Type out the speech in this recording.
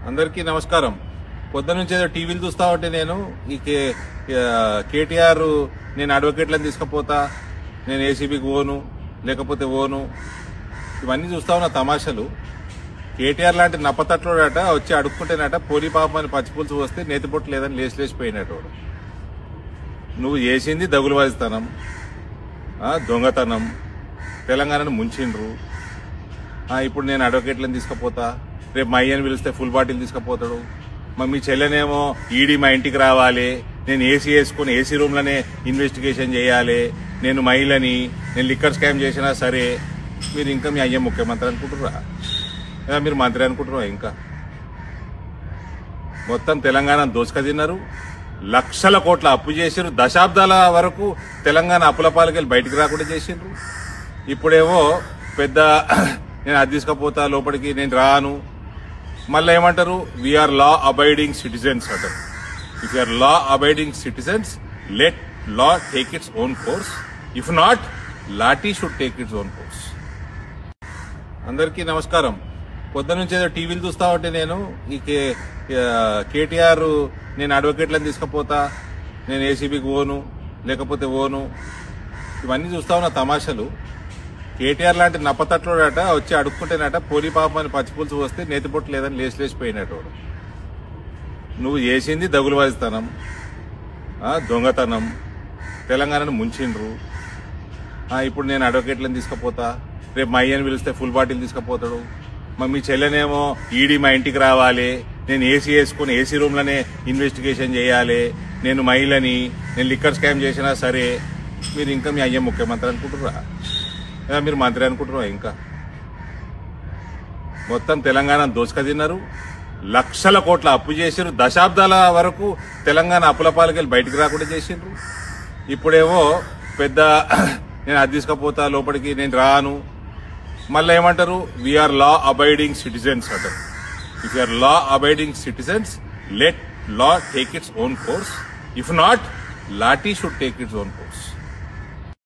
అందరికీ నమస్కారం. పొద్దునుంచి ఏదో టీవీలు చూస్తా ఉంటే నేను ఈ కేటీఆర్ నేను అడ్వకేట్లను తీసుకుపోతా, నేను ఏసీబీకి ఓను లేకపోతే ఓను, ఇవన్నీ చూస్తా ఉన్న తమాషలు. కేటీఆర్ లాంటి నప్పతట్లోడట వచ్చి అడుక్కుంటేనట పోలీ పాపమని పచ్చిపులుసు వస్తే నేతిపొట్టు లేదని లేచిపోయినటోడు. నువ్వు చేసింది దగులుబాజితనం, దొంగతనం, తెలంగాణను ముంచిండ్రు. ఇప్పుడు నేను అడ్వకేట్లను తీసుకుపోతా, రేపు మా అయ్యని పిలిస్తే ఫుల్ బాటిల్ తీసుకుపోతాడు. మీ చెల్లెనేమో ఈడీ మా ఇంటికి రావాలి, నేను ఏసీ వేసుకుని ఏసీ రూమ్లోనే ఇన్వెస్టిగేషన్ చేయాలి, నేను మహిళని, నేను లిక్కర్ స్కామ్ చేసినా సరే. మీరు ఇంకా మీ అయ్య ముఖ్యమంత్రి అనుకుంటున్నారా? మీరు మంత్రి అనుకుంటున్నారా? ఇంకా మొత్తం తెలంగాణ దోసుక తిన్నారు, లక్షల కోట్ల అప్పు చేసిరు, దశాబ్దాల వరకు తెలంగాణ అప్పుల పాలకెళ్ళి బయటికి రాకుండా చేసిండ్రు. ఇప్పుడేమో పెద్ద నేను అది తీసుకపోతా లోపలికి, నేను రాను. మళ్ళీ ఏమంటారు, వీఆర్ లా అబైడింగ్ సిటిజన్స్ అంటారు. If you are law abiding citizens, let law take its own course. If not, lathi should take its own course. అందరికీ నమస్కారం. పొద్దునుంచి ఏదో టీవీలు చూస్తా ఉంటే నేను ఈ కేటీఆర్ నేను అడ్వకేట్లను తీసుకుపోతా, నేను ఏసీబీకి ఓను లేకపోతే ఓను, ఇవన్నీ చూస్తా ఉన్న తమాషలు. కేటీఆర్ లాంటి నప్పతట్లోడట వచ్చి అడుక్కుంటేనట పోలీ పాపమని పచ్చిపులుసు వస్తే నేతిపొట్టు లేదని లేచిపోయినటోడు. నువ్వు చేసింది దగులుబాజితనం, దొంగతనం, తెలంగాణను ముంచిండ్రు. ఇప్పుడు నేను అడ్వకేట్లను తీసుకుపోతా, రేపు మా అయ్యని పిలిస్తే ఫుల్ బాటిల్ తీసుకుపోతాడు. మీ చెల్లెనేమో ఈడీ మా ఇంటికి రావాలి, నేను ఏసీ వేసుకుని ఏసీ రూమ్లోనే ఇన్వెస్టిగేషన్ చేయాలి, నేను మహిళని, నేను లిక్కర్ స్కామ్ చేసినా సరే. మీరు ఇంకా మీ అయ్య ముఖ్యమంత్రి అనుకుంటున్నారా? మీరు మంత్రి అనుకుంటున్నారా? ఇంకా మొత్తం తెలంగాణ దోసుక తిన్నారు, లక్షల కోట్ల అప్పు చేసిరు, దశాబ్దాల వరకు తెలంగాణ అప్పుల పాలకెళ్ళి బయటికి రాకుండా చేసిండ్రు. ఇప్పుడేమో పెద్ద నేను అది తీసుకుపోతా లోపలికి, నేను రాను. మళ్ళీ ఏమంటారు, వీఆర్ లా అబైడింగ్ సిటిజన్స్ అంటారు. If you are law abiding citizens, let law take its own course. If not, lathi should take its own course.